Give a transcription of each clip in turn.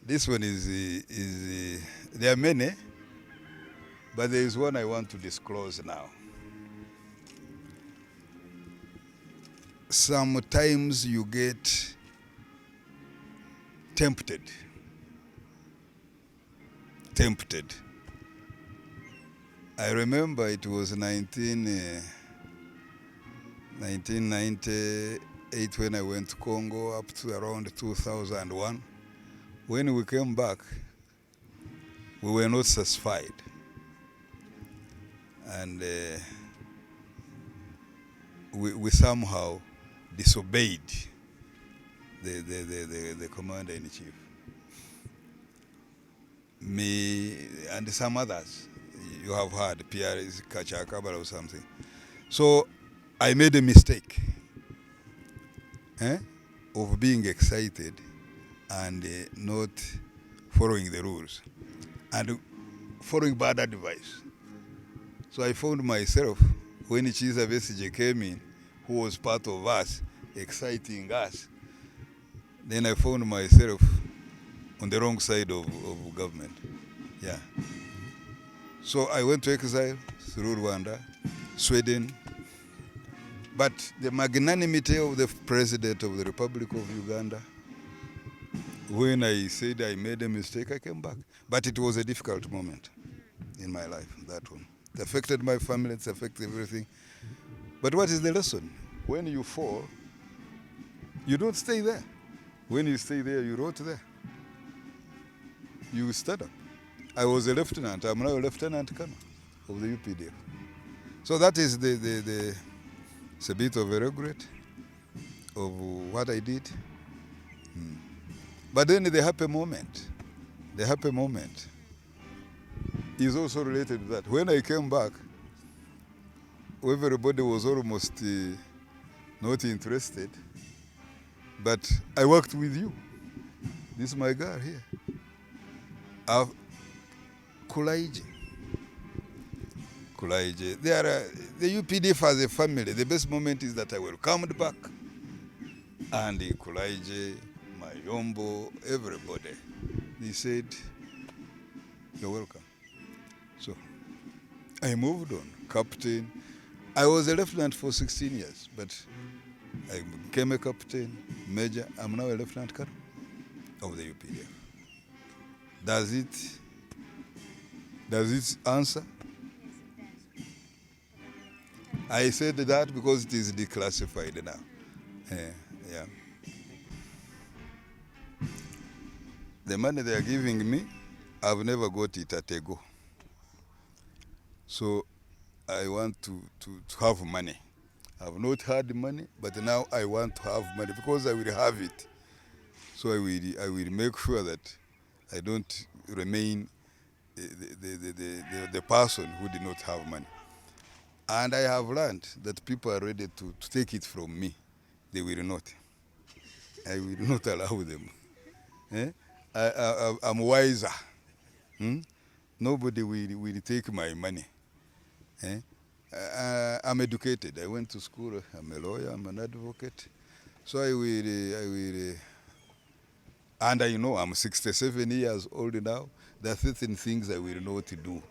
This one there are many, but there is one I want to disclose now. Sometimes you get tempted. Tempted. I remember it was 1998 when I went to Congo up to around 2001. When we came back, we were not satisfied. And we somehow disobeyed the commander-in-chief. Me and some others, you have heard, PRS, Kachakabara or something. So I made a mistake of being excited and not following the rules and following bad advice. So I found myself, when Chiza Besigye came in, who was part of us, exciting us, then I found myself on the wrong side of government. Yeah. So I went to exile through Rwanda, Sweden. But the magnanimity of the President of the Republic of Uganda, when I said I made a mistake, I came back. But it was a difficult moment in my life, that one. It affected my family, it affected everything. But what is the lesson? When you fall, you don't stay there. When you stay there, you rot there. You stand up. I was a lieutenant. I'm now a Lieutenant Colonel of the UPDF. So that is it's a bit of a regret of what I did. But then the happy moment is also related to that. When I came back, everybody was almost not interested, but I worked with you. This is my girl here. Kulaije. The UPDF as a family, the best moment is that I welcomed back. And Kulaije, Mayombo, everybody, they said, you're welcome. So I moved on, captain. I was a lieutenant for 16 years, but I became a captain, major. I'm now a lieutenant colonel of the UPDF. Does it answer? I said that because it is declassified now. Yeah. The money they are giving me, I've never got it at a go. So I want to have money. I've not had money, but now I want to have money because I will have it. So I will make sure that I don't remain the person who did not have money. And I have learned that people are ready to take it from me. They will not. I will not allow them. I'm wiser. Nobody will take my money. I'm educated. I went to school. I'm a lawyer. I'm an advocate. So I will, and I know I'm 67 years old now. There are certain things I will not do.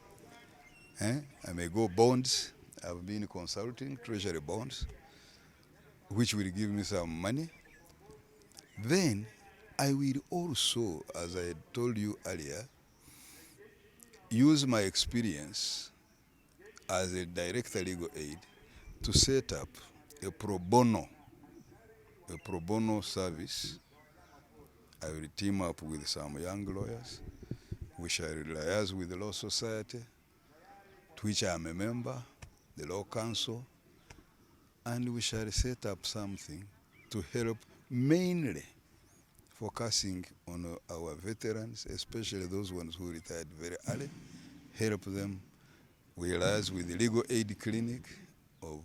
I may go bonds. I've been consulting treasury bonds, which will give me some money. Then I will also, as I told you earlier, use my experience as a director legal aid to set up a pro bono service. I will team up with some young lawyers. We shall liaise with the Law Society, to which I am a member, the Law Council, and we shall set up something to help, mainly focusing on our veterans, especially those ones who retired very early, help them. We liaise with the legal aid clinic of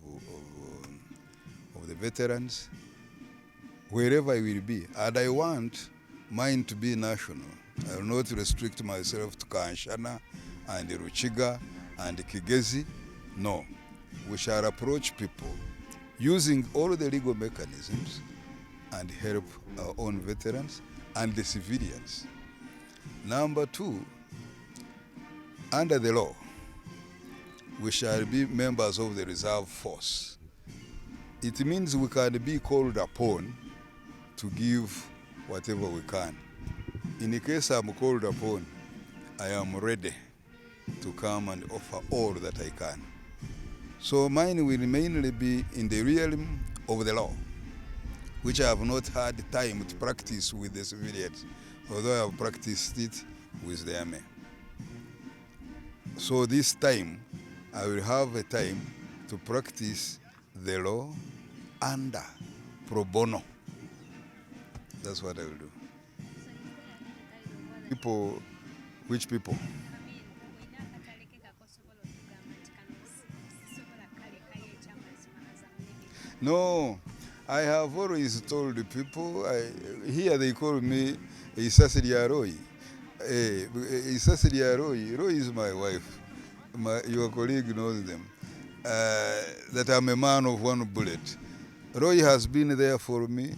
the veterans, wherever I will be. And I want mine to be national. I will not restrict myself to Kanshana and Ruchiga and Kigezi. No. We shall approach people using all the legal mechanisms and help our own veterans and the civilians. Number two, under the law, we shall be members of the reserve force. It means we can be called upon to give whatever we can. In the case I'm called upon, I am ready to come and offer all that I can. So mine will mainly be in the realm of the law, which I have not had time to practice with the civilians, although I have practiced it with the army. So this time, I will have a time to practice the law under pro bono. That's what I will do. People, which people? No, I have always told the people, here they call me Isasilia Roy. Isasilia Roy. Roy is my wife. Your colleague knows them. That I'm a man of one bullet. Roy has been there for me.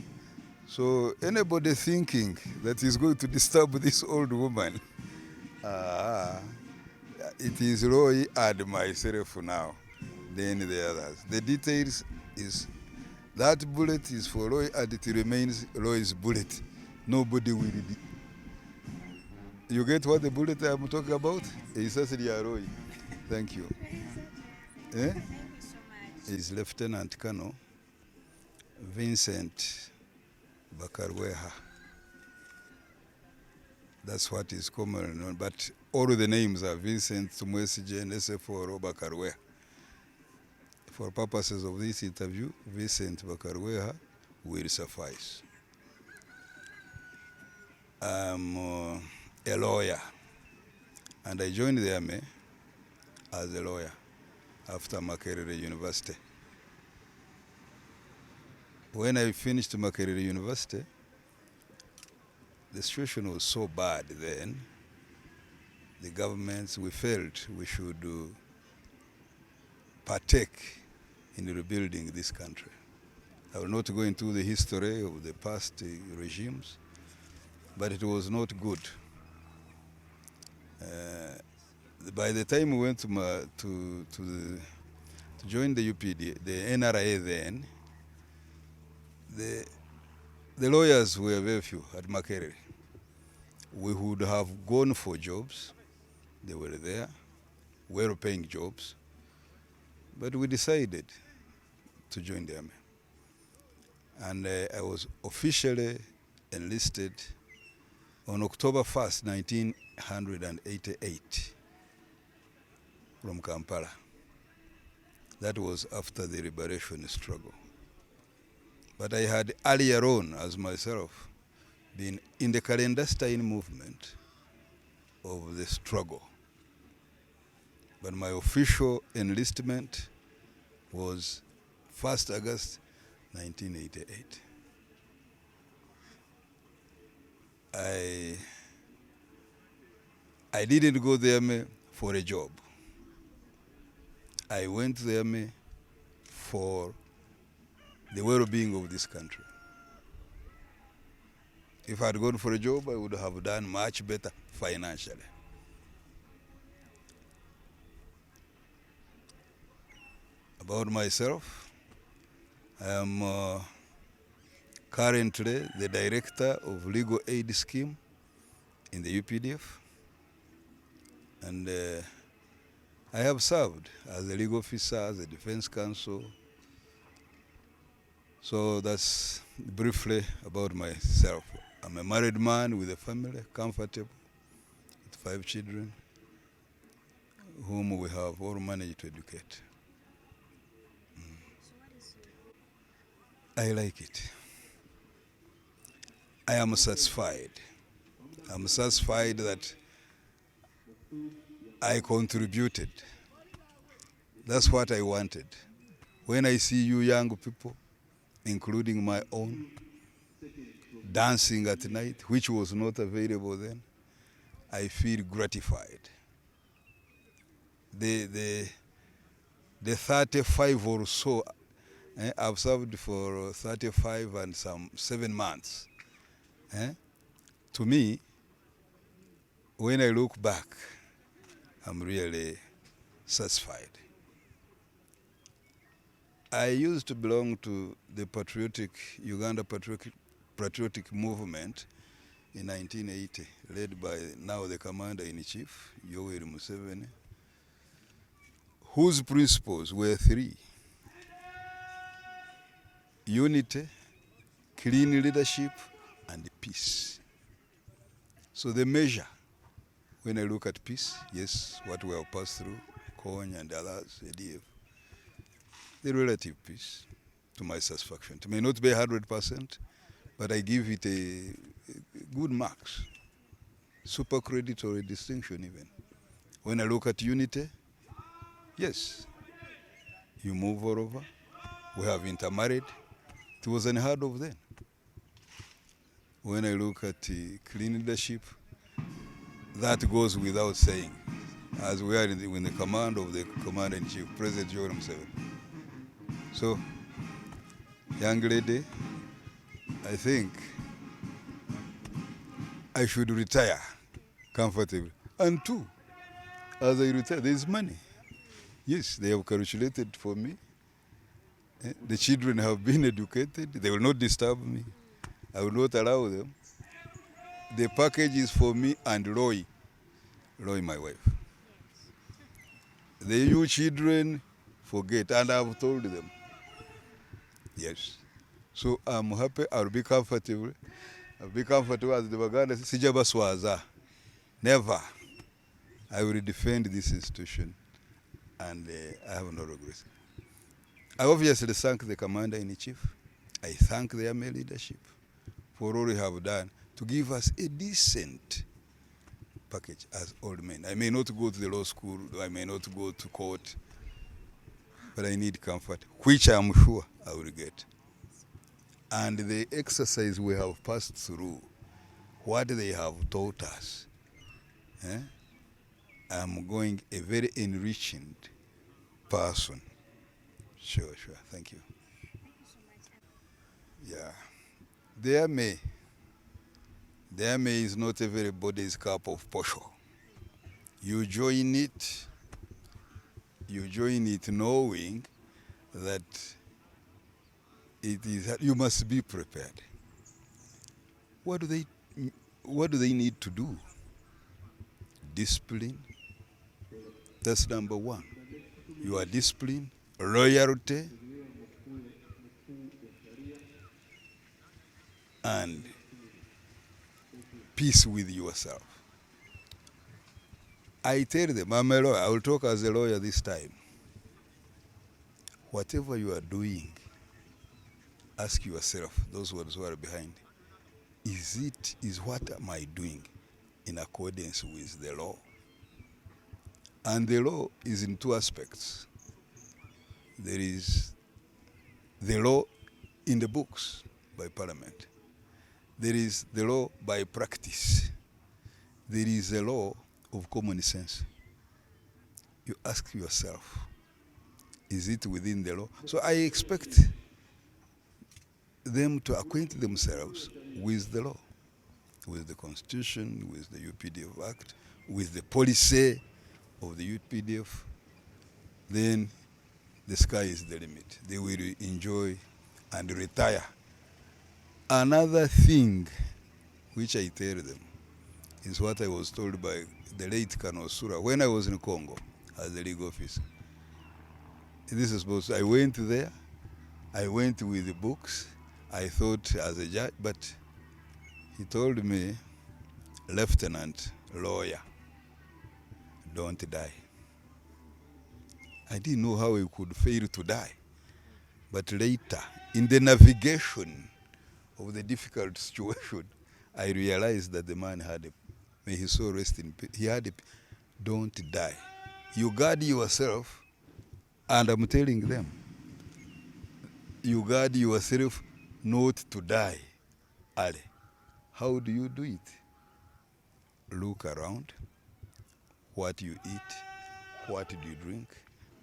So anybody thinking that he's going to disturb this old woman, it is Roy and myself now, then the others. The details is that bullet is for Roy and it remains Roy's bullet. Nobody will. You get what the bullet I'm talking about? It's Roy. Thank you. Eh? Is Lt.Col Vicent Bakarweha. That's what is commonly known, but all the names are Vincent, Besigye, and SF4 Bakarweha. For purposes of this interview, Vicent Bakarweha will suffice. I'm a lawyer, and I joined the army as a lawyer after Makerere University. When I finished Makerere University, the situation was so bad then, the governments, we felt we should partake in rebuilding this country. I will not go into the history of the past regimes, but it was not good. By the time we went to join the UPD, the NRA then, the lawyers were very few at Makerere. We would have gone for jobs. They were there, well-paying jobs. But we decided to join the army. And I was officially enlisted on October 1st, 1988 from Kampala. That was after the liberation struggle. But I had earlier on, as myself, been in the clandestine movement of the struggle. But my official enlistment was 1st August 1988. I didn't go to the army for a job. I went to the army for the well-being of this country. If I had gone for a job, I would have done much better financially. About myself, I am currently the director of legal aid scheme in the UPDF, and I have served as a legal officer, as a defense counsel. So that's briefly about myself. I'm a married man with a family, comfortable, with 5 children, whom we have all managed to educate. I like it. I am satisfied. I'm satisfied that I contributed. That's what I wanted. When I see you young people, including my own, dancing at night, which was not available then, I feel gratified. The 35 or so, I've served for 35 and some 7 months. To me, when I look back, I'm really satisfied. I used to belong to the Uganda patriotic movement in 1980, led by now the Commander-in-Chief, Yoweri Museveni, whose principles were three: unity, clean leadership, and peace. So the measure, when I look at peace, yes, what we have passed through, Kony and others, ADF, the relative peace, to my satisfaction. It may not be 100%, but I give it a good marks, super credit or a distinction even. When I look at unity, yes, you move all over. We have intermarried. It was unheard of then. When I look at clean leadership, that goes without saying, as we are in the command of the Commander-in-Chief, President Yoweri Museveni. So, young lady, I think I should retire comfortably. And two, as I retire, there is money. Yes, they have calculated for me. The children have been educated. They will not disturb me. I will not allow them. The package is for me and Roy, my wife. The you children, forget. And I've told them. Yes. So I'm happy. I'll be comfortable. I'll be comfortable as the Baganda. Sijaba swaza. Never. I will defend this institution. And I have no regrets. I obviously thank the Commander-in-Chief. I thank the army leadership for all they have done to give us a decent package as old men. I may not go to the law school, I may not go to court, but I need comfort, which I am sure I will get. And the exercise we have passed through, what they have taught us, I'm going a very enriching person. Sure. Thank you. Yeah. The army is not everybody's cup of posho. You join it knowing that you must be prepared. What do they need to do? Discipline. That's number one. You are disciplined, loyalty, and peace with yourself. I tell them, I'm a lawyer. I will talk as a lawyer this time. Whatever you are doing, ask yourself, those ones who are behind, is what am I doing in accordance with the law? And the law is in two aspects. There is the law in the books by Parliament. There is the law by practice. There is a law of common sense. You ask yourself, is it within the law? So I expect them to acquaint themselves with the law, with the Constitution, with the UPDF Act, with the policy of the UPDF. Then the sky is the limit. They will enjoy and retire. Another thing which I tell them is what I was told by the late Colonel Sura when I was in Congo as the legal officer. This is supposed to, I went there, I went with the books, I thought as a judge, but he told me, Lieutenant, lawyer, don't die. I didn't know how he could fail to die. But later, in the navigation of the difficult situation, I realized that the man had may his soul rest in peace. He had don't die. You guard yourself, and I'm telling them, you guard yourself not to die. Ali, how do you do it? Look around, what you eat, what do you drink,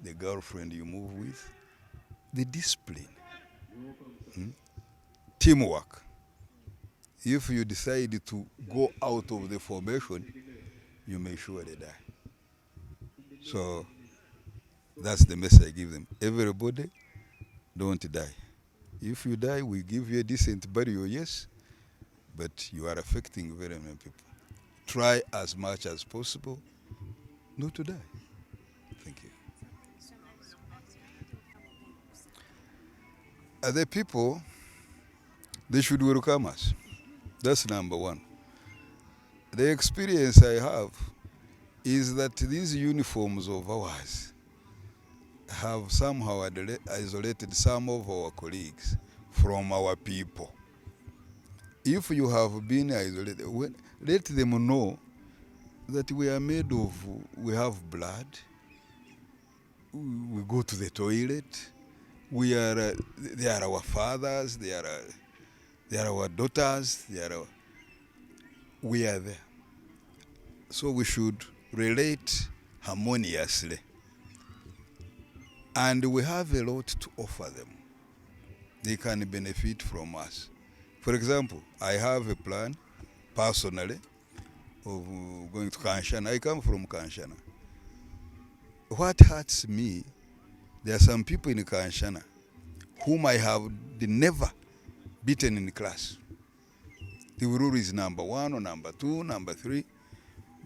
the girlfriend you move with, the discipline, teamwork. If you decide to go out of the formation, you may surely die. So that's the message I give them. Everybody, don't die. If you die, we give you a decent burial, yes, but you are affecting very many people. Try as much as possible not to die. Thank you. The people, they should welcome us. That's number one. The experience I have is that these uniforms of ours have somehow isolated some of our colleagues from our people. If you have been isolated, let them know that we are made of, we have blood, we go to the toilet, they are our fathers, they are our daughters, we are there. So we should relate harmoniously. And we have a lot to offer them. They can benefit from us. For example, I have a plan, personally, of going to Kanshana. I come from Kanshana. What hurts me, there are some people in Kanshana whom I have never beaten in class. The rule is number 1 or number 2, number 3.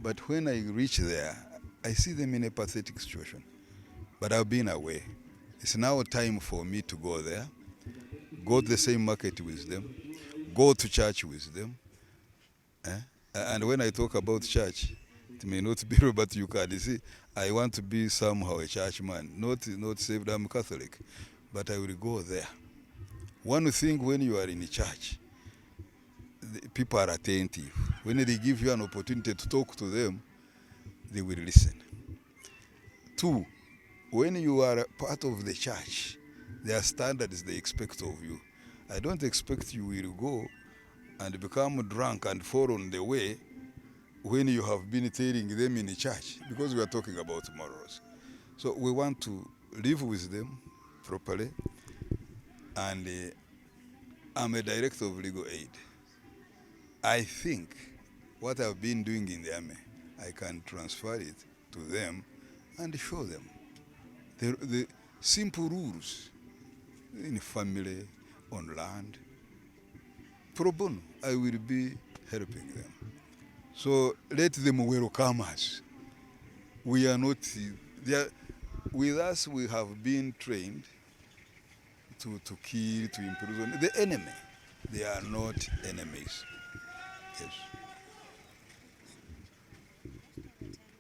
But when I reach there, I see them in a pathetic situation. But I've been away. It's now time for me to go there, go to the same market with them, go to church with them. And when I talk about church, it may not be, but you can see, I want to be somehow a churchman, not saved, I'm Catholic, but I will go there. One thing, when you are in a church, people are attentive. When they give you an opportunity to talk to them, they will listen. 2, when you are part of the church, there are standards they expect of you. I don't expect you will go and become drunk and fall on the way when you have been telling them in the church, because we are talking about morals. So we want to live with them properly. And I'm a director of legal aid. I think what I've been doing in the army, I can transfer it to them and show them the simple rules in family, on land. Pro bono, I will be helping them. So let them welcome us. We are not, with us we have been trained to kill, to imprison the enemy. They are not enemies. Yes.